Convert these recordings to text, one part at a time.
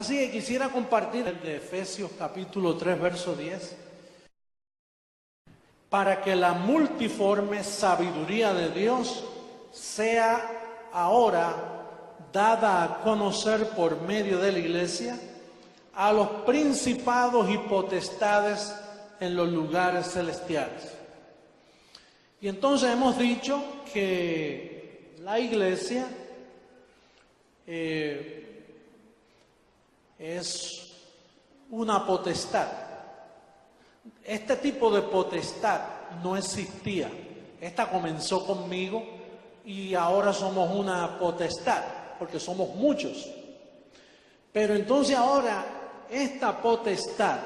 Así que quisiera compartir el de Efesios capítulo 3, verso 10. Para que la multiforme sabiduría de Dios sea ahora dada a conocer por medio de la iglesia a los principados y potestades en los lugares celestiales. Y entonces hemos dicho que la iglesia es una potestad. Este tipo de potestad no existía. Esta comenzó conmigo y ahora somos una potestad, porque somos muchos. Pero entonces ahora esta potestad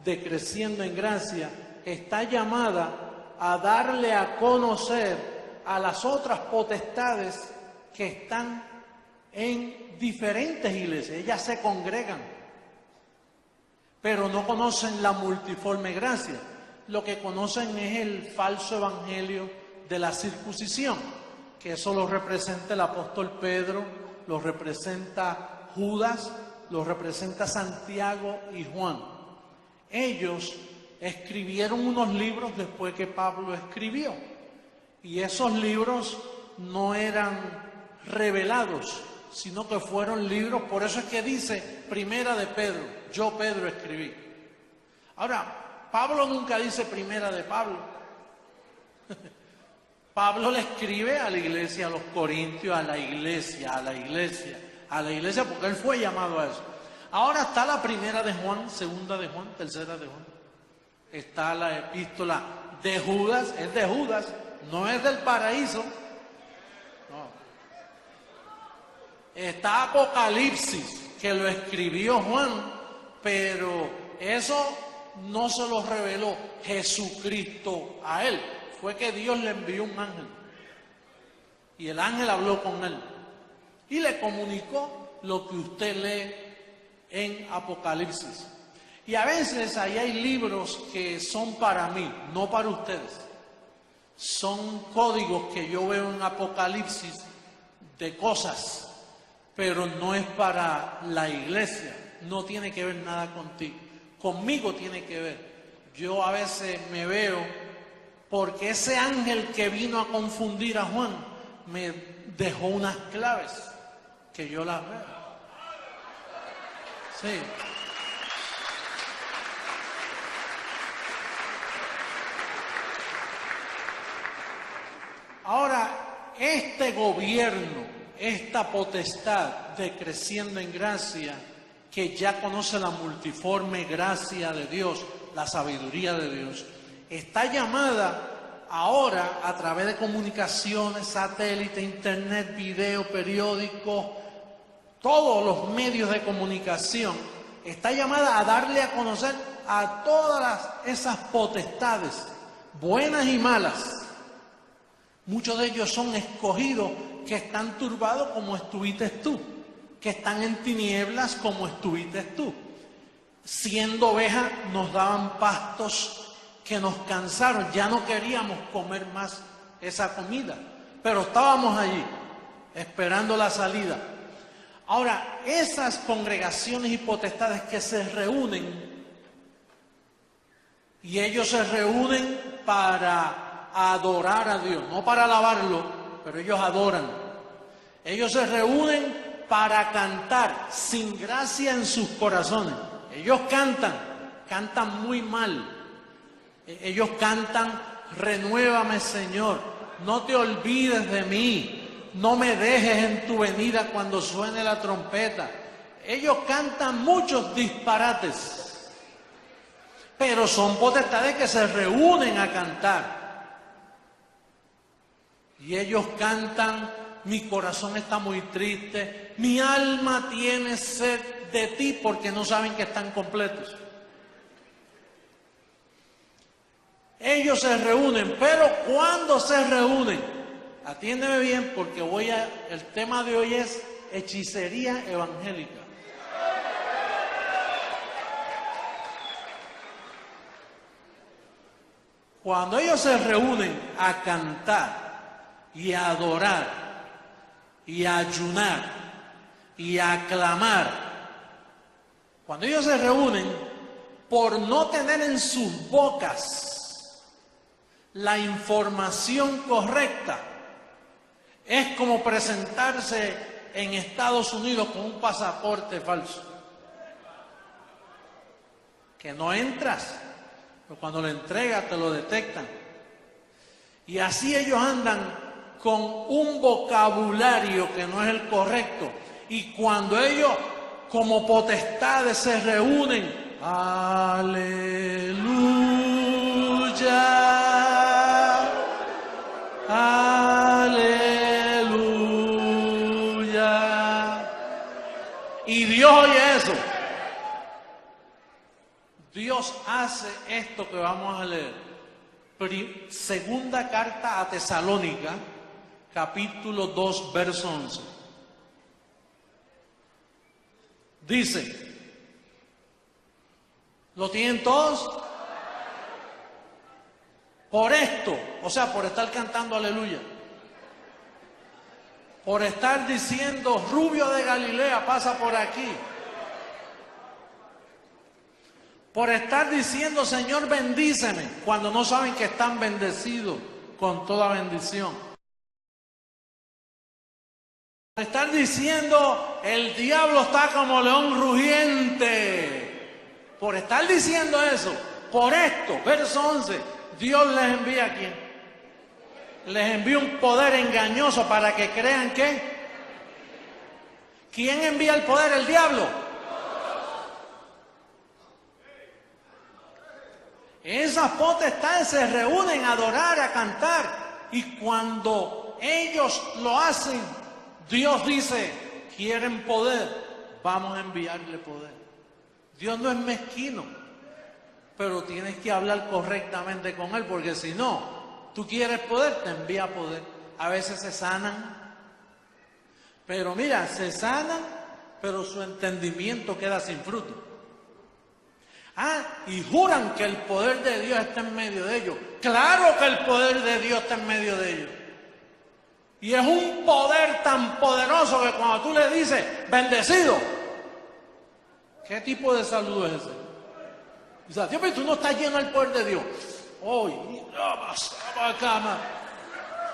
de Creciendo en Gracia está llamada a darle a conocer a las otras potestades que están en diferentes iglesias. Ellas se congregan, pero no conocen la multiforme gracia. Lo que conocen es el falso evangelio de la circuncisión, que eso lo representa el apóstol Pedro, lo representa Judas, lo representa Santiago y Juan. Ellos escribieron unos libros después que Pablo escribió, y esos libros no eran revelados, sino que fueron libros. Por eso es que dice Primera de Pedro, yo Pedro escribí. Ahora, Pablo nunca dice Primera de Pablo. Pablo le escribe a la iglesia, a los corintios, a la iglesia, porque él fue llamado a eso. Ahora está la Primera de Juan, Segunda de Juan, Tercera de Juan. Está la epístola de Judas, es de Judas, no es del paraíso. No. Está Apocalipsis, que lo escribió Juan, pero eso no se lo reveló Jesucristo a él. Fue que Dios le envió un ángel. Y el ángel habló con él. Y le comunicó lo que usted lee en Apocalipsis. Y a veces ahí hay libros que son para mí, no para ustedes. Son códigos que yo veo en Apocalipsis de cosas, pero no es para la iglesia. No tiene que ver nada contigo. Conmigo tiene que ver. Yo a veces me veo, porque ese ángel que vino a confundir a Juan me dejó unas claves que yo las veo. Sí. Ahora, este gobierno, esta potestad de Creciendo en Gracia, que ya conoce la multiforme gracia de Dios, la sabiduría de Dios, está llamada ahora a través de comunicaciones, satélite, internet, video, periódicos, todos los medios de comunicación, está llamada a darle a conocer a todas esas potestades, buenas y malas. Muchos de ellos son escogidos que están turbados como estuviste tú, que están en tinieblas como estuviste tú. Siendo ovejas nos daban pastos que nos cansaron, ya no queríamos comer más esa comida, pero estábamos allí esperando la salida. Ahora, esas congregaciones y potestades que se reúnen, y ellos se reúnen para adorar a Dios, no para alabarlo, pero ellos adoran. Ellos se reúnen para cantar sin gracia en sus corazones. Ellos cantan muy mal. Ellos cantan, renuévame Señor, no te olvides de mí, no me dejes en tu venida cuando suene la trompeta. Ellos cantan muchos disparates, pero son potestades que se reúnen a cantar. Y ellos cantan, mi corazón está muy triste, mi alma tiene sed de ti, porque no saben que están completos. Ellos se reúnen, pero cuando se reúnen, atiéndeme bien, porque el tema de hoy es hechicería evangélica. Cuando ellos se reúnen a cantar y a adorar y a ayunar y a clamar Cuando ellos se reúnen, por no tener en sus bocas la información correcta, es como presentarse en Estados Unidos con un pasaporte falso. Que no entras, pero cuando lo entregas te lo detectan. Y así ellos andan con un vocabulario que no es el correcto. Y cuando ellos como potestades se reúnen, aleluya, aleluya. Y Dios oye eso. Dios hace esto que vamos a leer. Segunda carta a Tesalónica, capítulo 2, verso 11. Dice, ¿lo tienen todos? Por esto, o sea, por estar cantando aleluya, por estar diciendo Rubio de Galilea pasa por aquí, por estar diciendo Señor bendíceme cuando no saben que están bendecidos con toda bendición, por estar diciendo el diablo está como león rugiente, por estar diciendo eso, por esto, verso 11, Dios les envía ¿a quién? Les envía un poder engañoso para que crean que ¿quién envía el poder? El diablo. Esas potestades se reúnen a adorar, a cantar, y cuando ellos lo hacen, Dios dice, quieren poder, vamos a enviarle poder. Dios no es mezquino, pero tienes que hablar correctamente con Él, porque si no, tú quieres poder, te envía poder. A veces se sanan, pero mira, se sanan, pero su entendimiento queda sin fruto. Y juran que el poder de Dios está en medio de ellos. Claro que el poder de Dios está en medio de ellos. Y es un poder tan poderoso que cuando tú le dices, bendecido, ¿qué tipo de saludo es ese? Dice, Dios, pero tú no estás lleno del poder de Dios.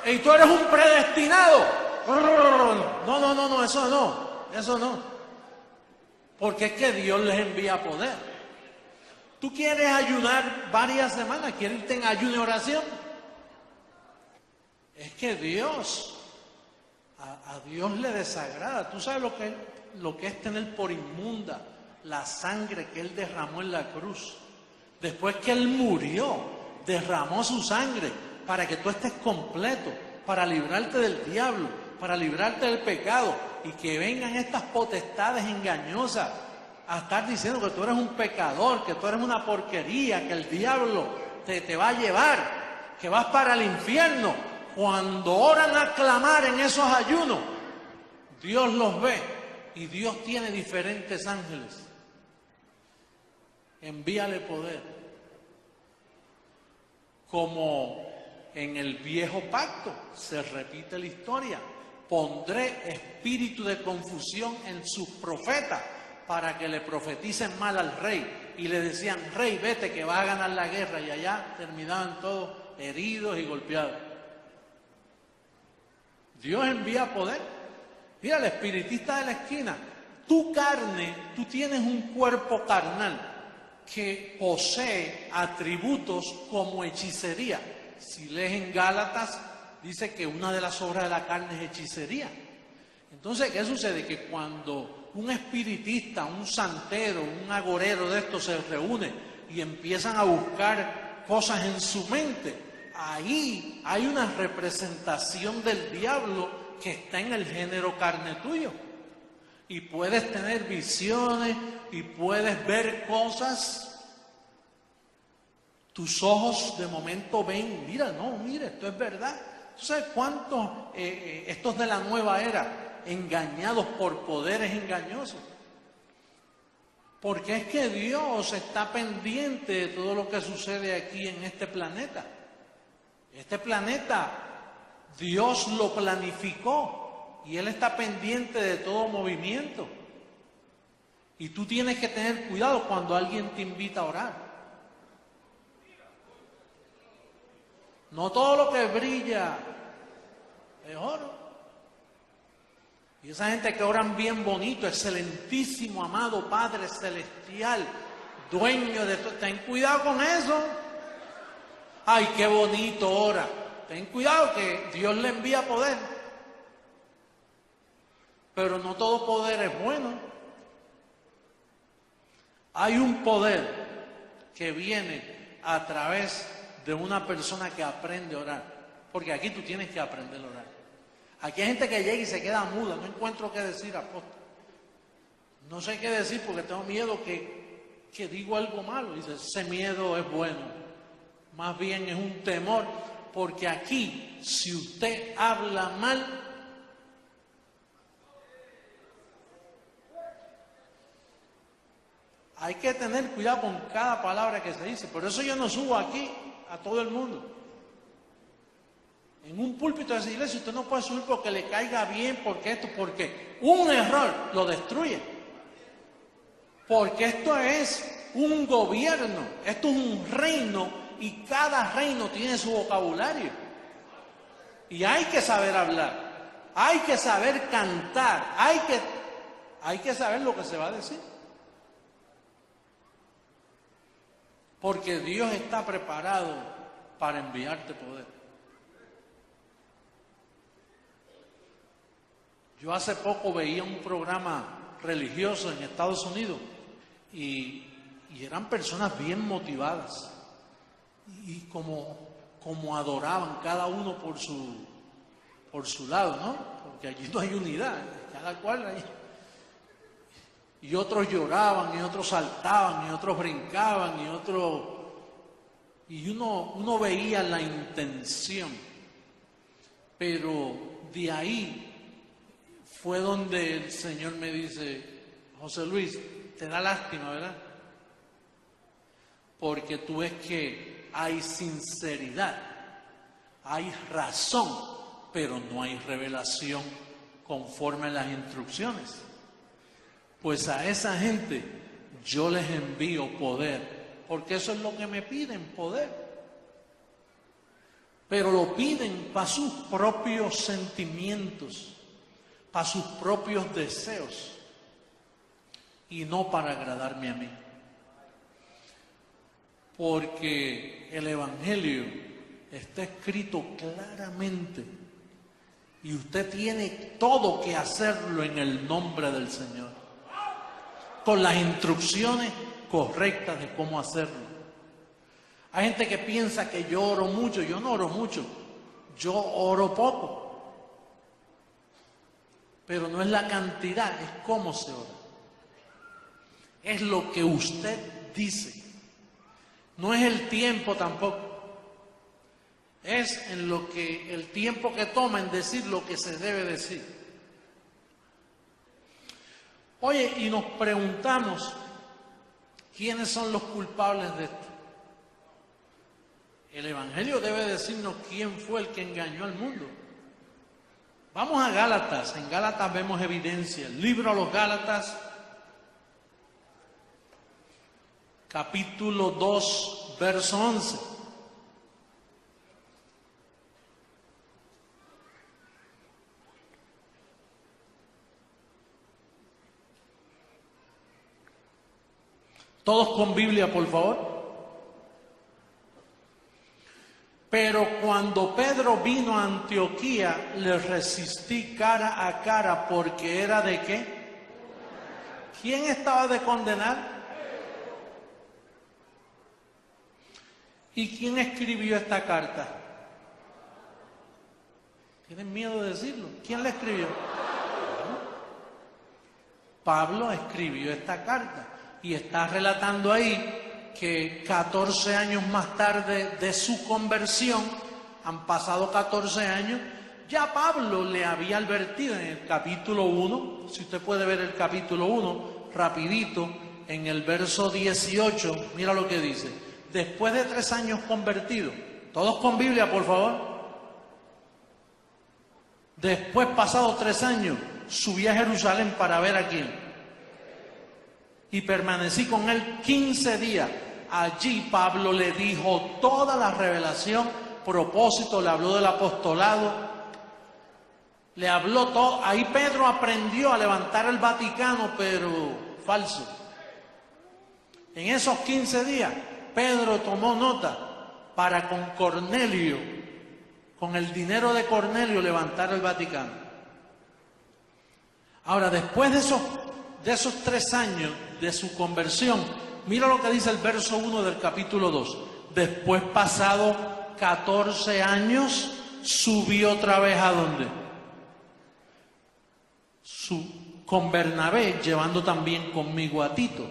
Y tú eres un predestinado. No, eso no. Porque es que Dios les envía poder. ¿Tú quieres ayunar varias semanas? ¿Quieres irte en ayuno y oración? Es que Dios, a Dios le desagrada. ¿Tú sabes lo que es tener por inmunda la sangre que Él derramó en la cruz? Después que Él murió, derramó su sangre para que tú estés completo, para librarte del diablo, para librarte del pecado, y que vengan estas potestades engañosas a estar diciendo que tú eres un pecador, que tú eres una porquería, que el diablo te va a llevar, que vas para el infierno. Cuando oran a clamar en esos ayunos, Dios los ve y Dios tiene diferentes ángeles. Envíale poder. Como en el viejo pacto se repite la historia. Pondré espíritu de confusión en sus profetas para que le profeticen mal al rey. Y le decían, rey, vete que vas a ganar la guerra. Y allá terminaban todos heridos y golpeados. Dios envía poder. Mira, el espiritista de la esquina. Tu carne, tú tienes un cuerpo carnal que posee atributos como hechicería. Si lees en Gálatas, dice que una de las obras de la carne es hechicería. Entonces, ¿qué sucede? Que cuando un espiritista, un santero, un agorero de estos se reúne y empiezan a buscar cosas en su mente, ahí hay una representación del diablo que está en el género carne tuyo. Y puedes tener visiones y puedes ver cosas. Tus ojos de momento ven, mira, esto es verdad. ¿Tú sabes cuántos estos de la nueva era engañados por poderes engañosos? Porque es que Dios está pendiente de todo lo que sucede aquí en este planeta. Este planeta, Dios lo planificó y Él está pendiente de todo movimiento. Y tú tienes que tener cuidado cuando alguien te invita a orar. No todo lo que brilla es oro. Y esa gente que oran bien bonito, excelentísimo, amado Padre Celestial, dueño de todo, ten cuidado con eso. Ay, qué bonito ora. Ten cuidado que Dios le envía poder. Pero no todo poder es bueno. Hay un poder que viene a través de una persona que aprende a orar. Porque aquí tú tienes que aprender a orar. Aquí hay gente que llega y se queda muda. No encuentro qué decir, apóstol. No sé qué decir porque tengo miedo que digo algo malo. Dice, ese miedo es bueno. Más bien es un temor. Porque aquí, si usted habla mal, hay que tener cuidado con cada palabra que se dice. Por eso yo no subo aquí a todo el mundo. En un púlpito de esa iglesia usted no puede subir porque le caiga bien, porque un error lo destruye. Porque esto es un gobierno, esto es un reino y cada reino tiene su vocabulario. Y hay que saber hablar, hay que saber cantar, hay que saber lo que se va a decir. Porque Dios está preparado para enviarte poder. Yo hace poco veía un programa religioso en Estados Unidos y eran personas bien motivadas y como adoraban cada uno por su lado, ¿no? Porque allí no hay unidad, cada cual hay. Y otros lloraban, y otros saltaban, y otros brincaban, y uno veía la intención. Pero de ahí fue donde el Señor me dice, José Luis, te da lástima, ¿verdad? Porque tú ves que hay sinceridad, hay razón, pero no hay revelación conforme a las instrucciones. Pues a esa gente yo les envío poder, porque eso es lo que me piden, poder. Pero lo piden para sus propios sentimientos, para sus propios deseos, y no para agradarme a mí. Porque el Evangelio está escrito claramente y usted tiene todo que hacerlo en el nombre del Señor, con las instrucciones correctas de cómo hacerlo. Hay gente que piensa que yo oro mucho. Yo no oro mucho, yo oro poco. Pero no es la cantidad, es cómo se ora. Es lo que usted dice. No es el tiempo tampoco. Es en lo que el tiempo que toma en decir lo que se debe decir. Oye, y nos preguntamos, ¿quiénes son los culpables de esto? El Evangelio debe decirnos quién fue el que engañó al mundo. Vamos a Gálatas. En Gálatas vemos evidencia. El libro a los Gálatas, capítulo 2, verso 11. Todos con Biblia, por favor. Pero cuando Pedro vino a Antioquía, le resistí cara a cara, porque era ¿de qué? ¿Quién estaba de condenar? ¿Y quién escribió esta carta? ¿Tienen miedo de decirlo? ¿Quién la escribió? Pablo escribió esta carta y está relatando ahí que 14 años más tarde de su conversión, han pasado 14 años, ya Pablo le había advertido en el capítulo 1, si usted puede ver el capítulo 1, rapidito, en el verso 18, mira lo que dice: después de 3 años convertido, todos con Biblia, por favor. Después, pasados 3 años, subí a Jerusalén para ver a quién. y permanecí con él 15 días. Allí Pablo le dijo toda la revelación, propósito, le habló del apostolado, le habló todo. Ahí Pedro aprendió a levantar el Vaticano, pero falso. En esos 15 días, Pedro tomó nota para con Cornelio, con el dinero de Cornelio, levantar el Vaticano. Ahora, después de esos 3 años de su conversión, mira lo que dice el verso 1 del capítulo 2. Después, pasado 14 años, subí otra vez ¿a dónde? Con Bernabé, llevando también conmigo a Tito.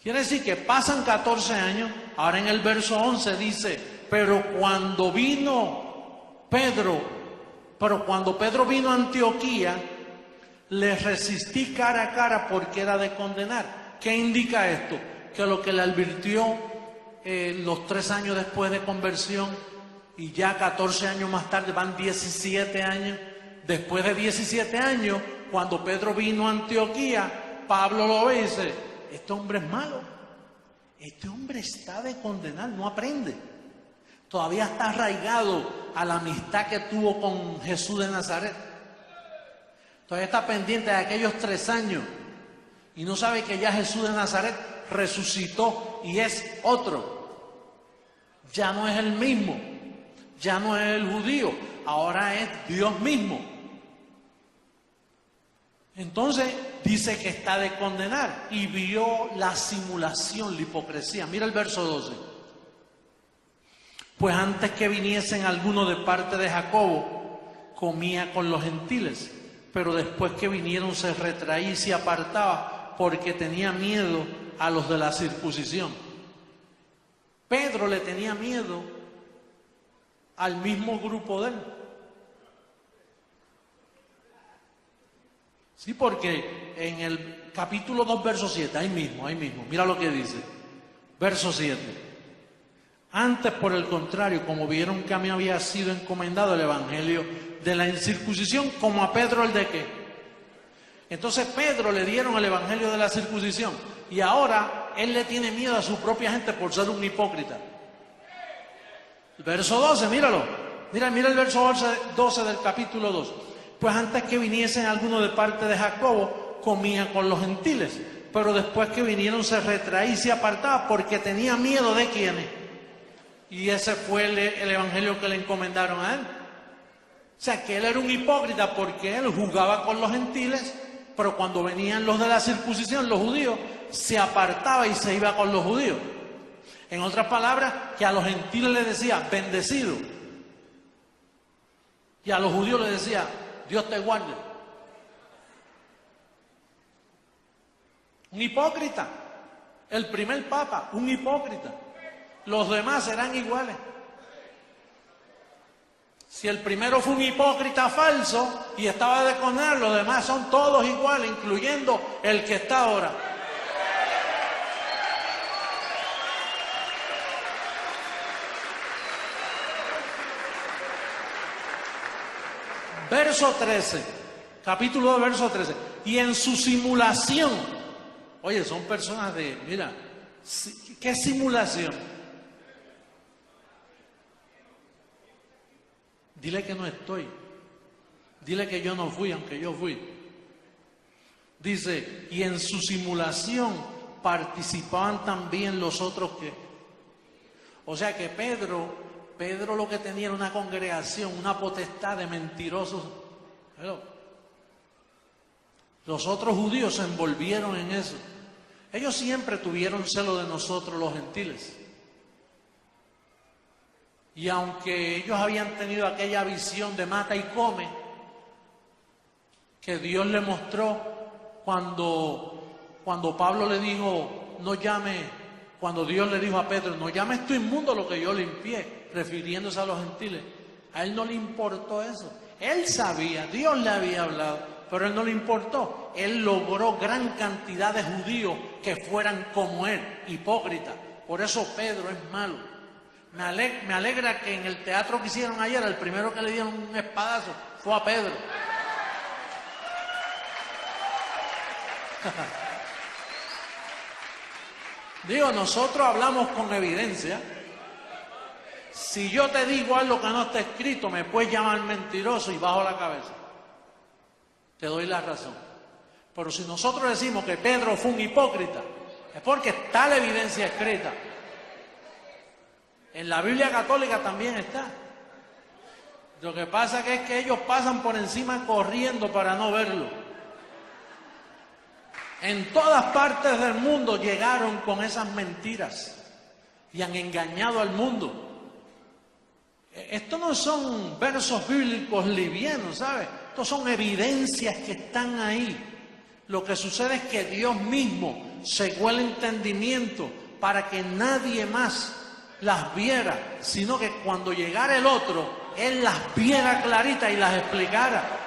Quiere decir que pasan 14 años, ahora en el verso 11 dice, pero cuando Pedro vino a Antioquía, le resistí cara a cara porque era de condenar. ¿Qué indica esto? Que lo que le advirtió los 3 años después de conversión y ya 14 años más tarde, van 17 años. Después de 17 años, cuando Pedro vino a Antioquía, Pablo lo ve y dice, este hombre es malo, este hombre está de condenar, no aprende. Todavía está arraigado a la amistad que tuvo con Jesús de Nazaret. Todavía está pendiente de aquellos 3 años y no sabe que ya Jesús de Nazaret resucitó y es otro. Ya no es el mismo, ya no es el judío, ahora es Dios mismo. Entonces dice que está de condenar y vio la simulación, la hipocresía. Mira el verso 12. Pues antes que viniesen algunos de parte de Jacobo, comía con los gentiles, pero después que vinieron se retraía y se apartaba porque tenía miedo a los de la circuncisión. Pedro le tenía miedo al mismo grupo de él. Sí, porque en el capítulo 2, verso 7, ahí mismo, mira lo que dice. Verso 7. Antes, por el contrario, como vieron que a mí había sido encomendado el evangelio de la incircuncisión, como a Pedro el de qué. Entonces Pedro le dieron el evangelio de la circuncisión y ahora él le tiene miedo a su propia gente por ser un hipócrita. El verso 12, míralo. Mira el verso 12 del capítulo 2. Pues antes que viniesen algunos de parte de Jacobo, comía con los gentiles, pero después que vinieron se retraía y se apartaba porque tenía miedo de quiénes. Y ese fue el evangelio que le encomendaron a él. O sea, que él era un hipócrita porque él jugaba con los gentiles, pero cuando venían los de la circuncisión, los judíos, se apartaba y se iba con los judíos. En otras palabras, que a los gentiles les decía, bendecido. Y a los judíos les decía, Dios te guarde. Un hipócrita. El primer papa, un hipócrita. Los demás serán iguales. Si el primero fue un hipócrita falso y estaba de condenar, los demás son todos iguales, incluyendo el que está ahora. Verso 13, capítulo 2, verso 13. Y en su simulación, oye, son personas de, mira, ¿qué simulación? Dile que no estoy. Dile que yo no fui, aunque yo fui. Dice, y en su simulación participaban también los otros que. O sea que Pedro lo que tenía era una congregación, una potestad de mentirosos. Los otros judíos se envolvieron en eso. Ellos siempre tuvieron celo de nosotros los gentiles. Y aunque ellos habían tenido aquella visión de mata y come, que Dios le mostró cuando Pablo le dijo, no llame, cuando Dios le dijo a Pedro, no llames esto inmundo lo que yo limpié, refiriéndose a los gentiles, a él no le importó eso. Él sabía, Dios le había hablado, pero a él no le importó. Él logró gran cantidad de judíos que fueran como él, hipócritas. Por eso Pedro es malo. Me alegra que en el teatro que hicieron ayer, el primero que le dieron un espadazo fue a Pedro. Digo, nosotros hablamos con evidencia. Si yo te digo algo que no está escrito, me puedes llamar mentiroso y bajo la cabeza. Te doy la razón. Pero si nosotros decimos que Pedro fue un hipócrita, es porque está la evidencia escrita. En la Biblia católica también está. Lo que pasa es que ellos pasan por encima corriendo para no verlo. En todas partes del mundo llegaron con esas mentiras y han engañado al mundo. Estos no son versos bíblicos livianos, ¿sabes? Estos son evidencias que están ahí. Lo que sucede es que Dios mismo cegó el entendimiento para que nadie más las viera, sino que cuando llegara el otro, Él las viera claritas y las explicara.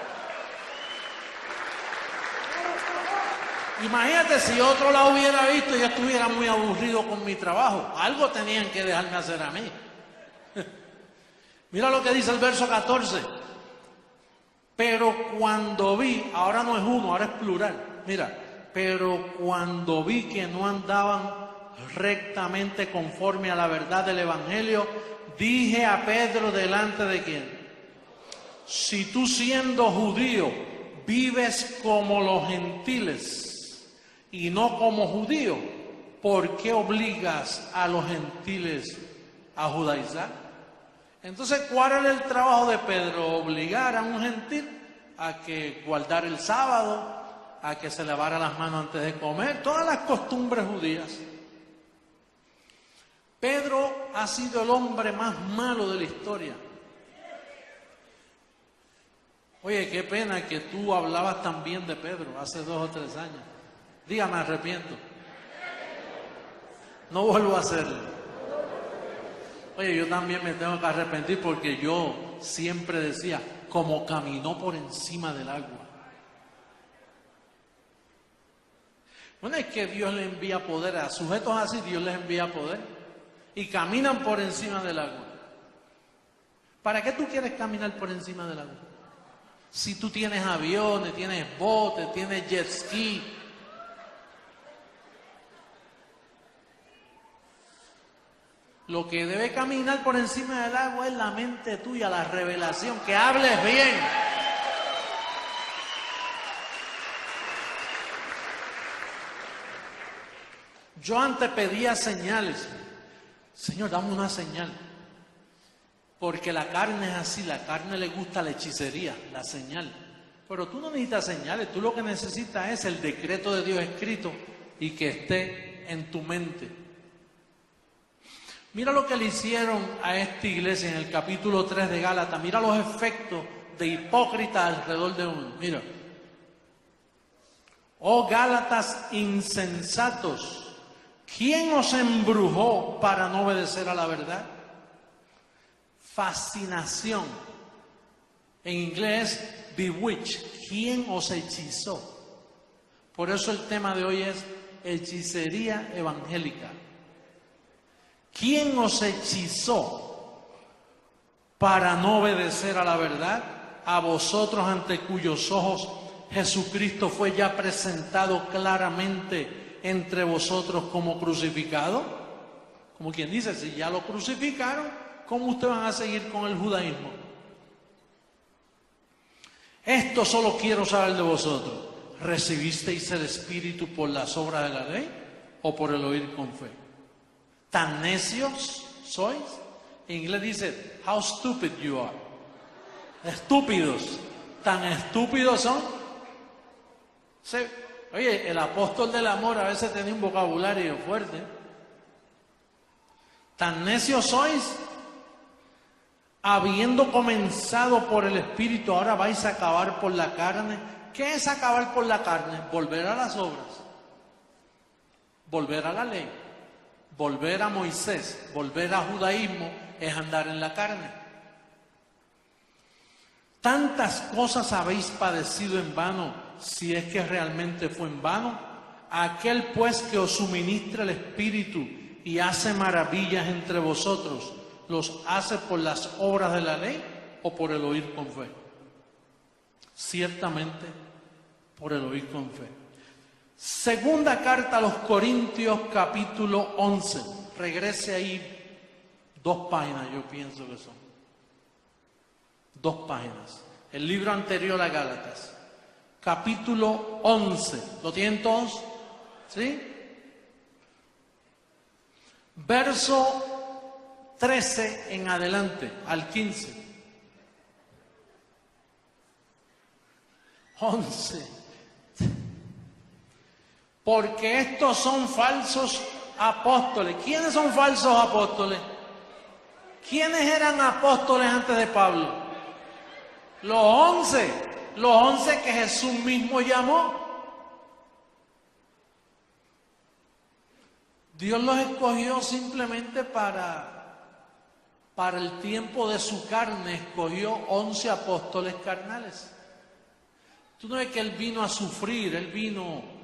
Imagínate si otro la hubiera visto y yo estuviera muy aburrido con mi trabajo. Algo tenían que dejarme hacer a mí. Mira lo que dice el verso 14. Pero cuando vi, ahora no es uno, ahora es plural. Mira, pero cuando vi que no andaban rectamente conforme a la verdad del Evangelio, dije a Pedro delante de quién: si tú siendo judío vives como los gentiles y no como judío, ¿por qué obligas a los gentiles a judaizar? Entonces, ¿cuál era el trabajo de Pedro? Obligar a un gentil a que guardara el sábado, a que se lavara las manos antes de comer, todas las costumbres judías. Pedro ha sido el hombre más malo de la historia. Oye, qué pena que tú hablabas tan bien de Pedro hace 2 o 3 años. Dígame, arrepiento. No vuelvo a hacerlo. Oye, yo también me tengo que arrepentir porque yo siempre decía, como caminó por encima del agua. Bueno, es que Dios le envía poder a sujetos así, Dios les envía poder y caminan por encima del agua. ¿Para qué tú quieres caminar por encima del agua? Si tú tienes aviones, tienes botes, tienes jet ski. Lo que debe caminar por encima del agua es la mente tuya, la revelación, que hables bien. Yo antes pedía señales. Señor, dame una señal. Porque la carne es así, la carne le gusta la hechicería, la señal. Pero tú no necesitas señales, tú lo que necesitas es el decreto de Dios escrito y que esté en tu mente. Mira lo que le hicieron a esta iglesia en el capítulo 3 de Gálatas. Mira los efectos de hipócrita alrededor de uno. Mira. Oh Gálatas insensatos, ¿quién os embrujó para no obedecer a la verdad? Fascinación. En inglés, bewitch. ¿Quién os hechizó? Por eso el tema de hoy es hechicería evangélica. ¿Quién os hechizó para no obedecer a la verdad? A vosotros ante cuyos ojos Jesucristo fue ya presentado claramente entre vosotros como crucificado. Como quien dice, si ya lo crucificaron, ¿cómo ustedes van a seguir con el judaísmo? Esto solo quiero saber de vosotros. ¿Recibisteis el Espíritu por las obras de la ley o por el oír con fe? ¿Tan necios sois? En inglés dice, how stupid you are. Estúpidos. ¿Tan estúpidos son? Sí. Oye, el apóstol del amor a veces tenía un vocabulario fuerte. ¿Tan necios sois? Habiendo comenzado por el Espíritu, ahora vais a acabar por la carne. ¿Qué es acabar por la carne? Volver a las obras. Volver a la ley. Volver a Moisés, volver a judaísmo es andar en la carne. Tantas cosas habéis padecido en vano, si es que realmente fue en vano. Aquel pues que os suministra el Espíritu y hace maravillas entre vosotros, ¿los hace por las obras de la ley o por el oír con fe? Ciertamente por el oír con fe. Segunda carta a los Corintios, capítulo 11. Regrese ahí 2 páginas, yo pienso que son. 2 páginas. El libro anterior a Gálatas. Capítulo 11. ¿Lo tienen todos? ¿Sí? Verso 13 en adelante, al 15. 11. Porque estos son falsos apóstoles. ¿Quiénes son falsos apóstoles? ¿Quiénes eran apóstoles antes de Pablo? Los 11. Los 11 que Jesús mismo llamó. Dios los escogió simplemente para el tiempo de su carne. Escogió 11 apóstoles carnales. Tú no ves que Él vino a sufrir, Él vino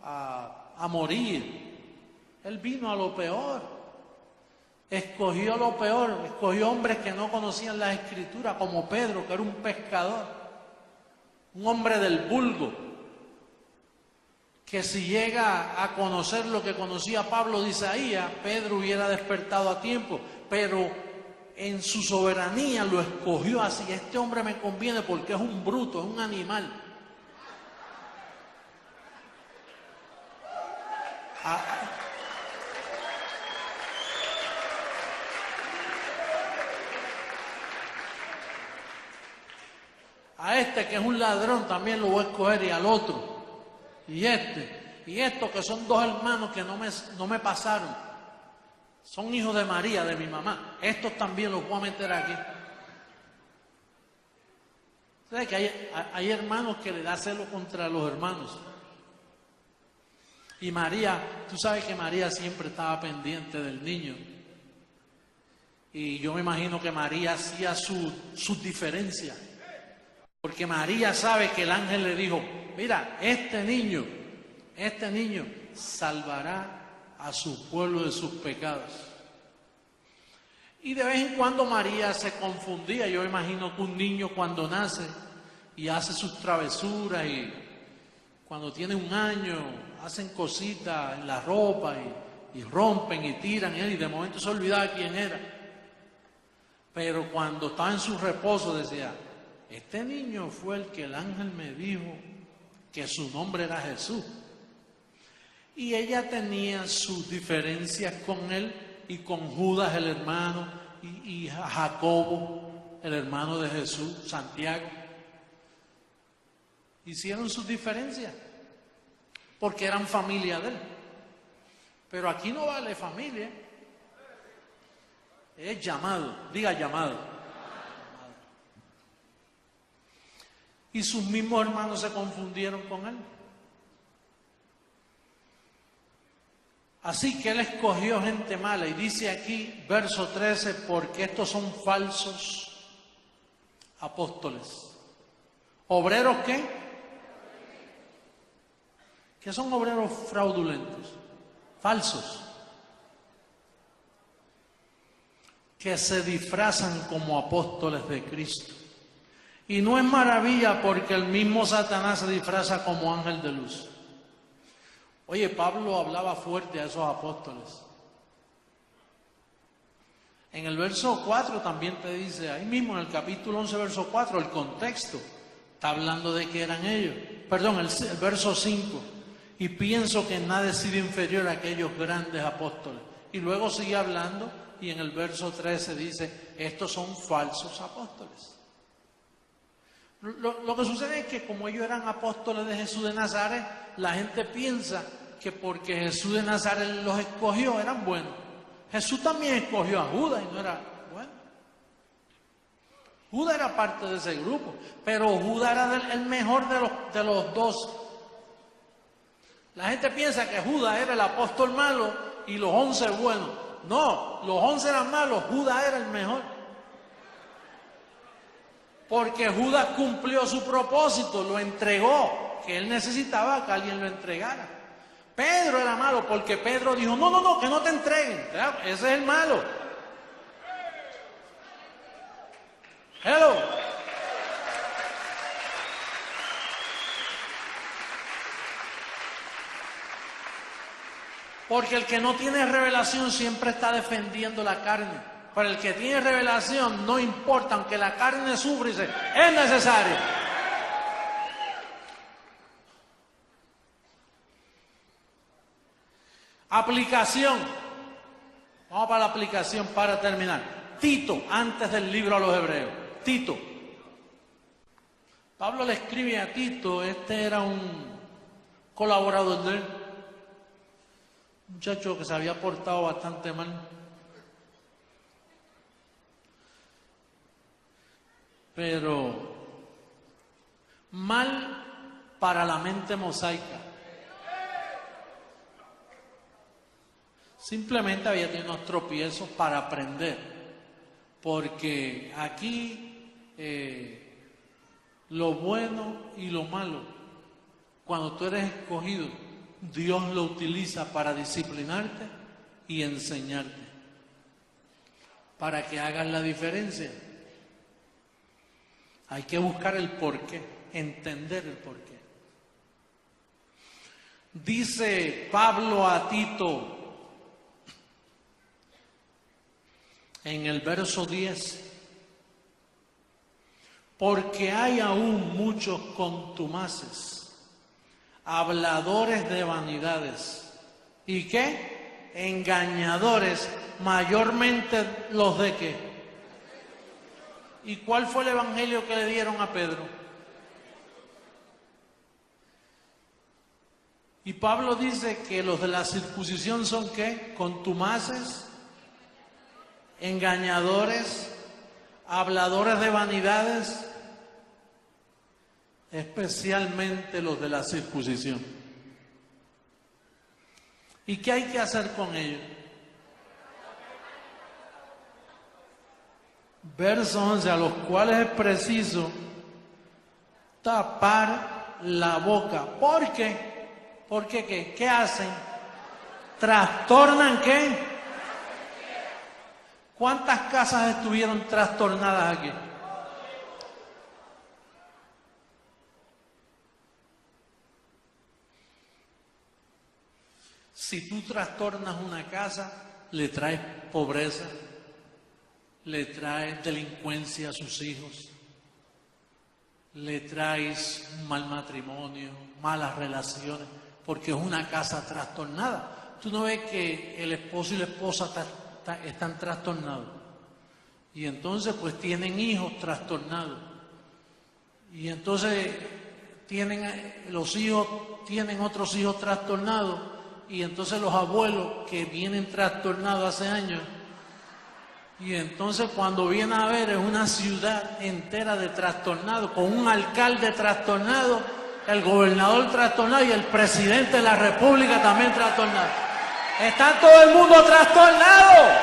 a morir. Él vino a lo peor. Escogió lo peor. Escogió hombres que no conocían las Escrituras, como Pedro, que era un pescador. Un hombre del vulgo. Que si llega a conocer lo que conocía Pablo de Isaías, Pedro hubiera despertado a tiempo. Pero en su soberanía lo escogió así. Este hombre me conviene porque es un bruto, es un animal. A este que es un ladrón también lo voy a escoger, y al otro, y estos que son 2 hermanos que no me pasaron, son hijos de María, de mi mamá, estos también los voy a meter aquí. ¿Sabes que hay hermanos que le da celo contra los hermanos? Y María, tú sabes que María siempre estaba pendiente del niño. Y yo me imagino que María hacía sus diferencias. Porque María sabe que el ángel le dijo, mira, este niño salvará a su pueblo de sus pecados. Y de vez en cuando María se confundía. Yo me imagino que un niño cuando nace y hace sus travesuras, y cuando tiene 1 año hacen cositas en la ropa y rompen y tiran, y de momento se olvidaba quién era. Pero cuando estaba en su reposo decía, este niño fue el que el ángel me dijo que su nombre era Jesús. Y ella tenía sus diferencias con él y con Judas el hermano y Jacobo el hermano de Jesús, Santiago. Hicieron sus diferencias porque eran familia de él. Pero aquí no vale familia, es llamado, diga llamado. Y sus mismos hermanos se confundieron con él. Así que él escogió gente mala. Y dice aquí, verso 13, porque estos son falsos apóstoles. ¿Obreros qué? ¿Qué son obreros fraudulentos? Falsos. Que se disfrazan como apóstoles de Cristo. Y no es maravilla porque el mismo Satanás se disfraza como ángel de luz. Oye, Pablo hablaba fuerte a esos apóstoles. En el verso 4 también te dice, ahí mismo en el capítulo 11, verso 4, el contexto está hablando de que eran ellos. Perdón, el verso 5. Y pienso que nada he sido inferior a aquellos grandes apóstoles. Y luego sigue hablando y en el verso 13 dice, estos son falsos apóstoles. Lo que sucede es que como ellos eran apóstoles de Jesús de Nazaret, la gente piensa que porque Jesús de Nazaret los escogió, eran buenos. Jesús también escogió a Judas y no era bueno. Judas era parte de ese grupo, pero Judas era el mejor de los 2. La gente piensa que Judas era el apóstol malo y los 11 buenos. No, los 11 eran malos, Judas era el mejor. Porque Judas cumplió su propósito, lo entregó, que él necesitaba que alguien lo entregara. Pedro era malo porque Pedro dijo, no, que no te entreguen. Ese es el malo. Hello. Porque el que no tiene revelación siempre está defendiendo la carne. Pero el que tiene revelación no importa, aunque la carne sufre, dice, es necesario. Aplicación. Vamos para la aplicación para terminar. Tito, antes del libro a los Hebreos. Tito. Pablo le escribe a Tito, este era un colaborador de él. Un muchacho que se había portado bastante mal. Pero mal para la mente mosaica. Simplemente había tenido unos tropiezos para aprender, porque aquí lo bueno y lo malo, cuando tú eres escogido, Dios lo utiliza para disciplinarte y enseñarte, para que hagas la diferencia. Hay que buscar el porqué, entender el porqué. Dice Pablo a Tito en el verso 10, porque hay aún muchos contumaces, habladores de vanidades, ¿y qué? Engañadores, mayormente los de qué. ¿Y cuál fue el evangelio que le dieron a Pedro? Y Pablo dice que los de la circuncisión son ¿qué? Contumaces, engañadores, habladores de vanidades, especialmente los de la circuncisión. ¿Y qué hay que hacer con ellos? Verso 11, a los cuales es preciso tapar la boca. ¿Por qué? ¿Por qué qué? ¿Qué hacen? ¿Trastornan qué? ¿Cuántas casas estuvieron trastornadas aquí? Si tú trastornas una casa, le traes pobreza, le traes delincuencia a sus hijos, le traes un mal matrimonio, malas relaciones, porque es una casa trastornada. Tú no ves que el esposo y la esposa están trastornados, y entonces pues tienen hijos trastornados, y entonces los hijos tienen otros hijos trastornados, y entonces los abuelos que vienen trastornados hace años. Y entonces cuando viene a ver es una ciudad entera de trastornados, con un alcalde trastornado, el gobernador trastornado y el presidente de la república también trastornado. Está todo el mundo trastornado.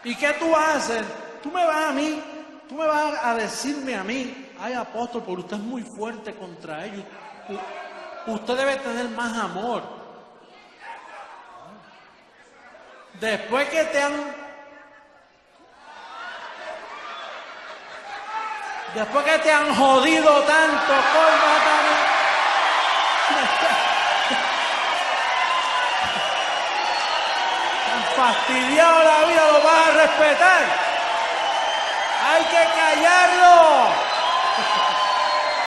¿Y qué tú vas a hacer? Tú me vas a decirme a mí, ay apóstol, pero usted es muy fuerte contra ellos. Usted debe tener más amor. Después que te han jodido tanto, te han fastidiado la vida, lo vas a respetar. Hay que callarlo.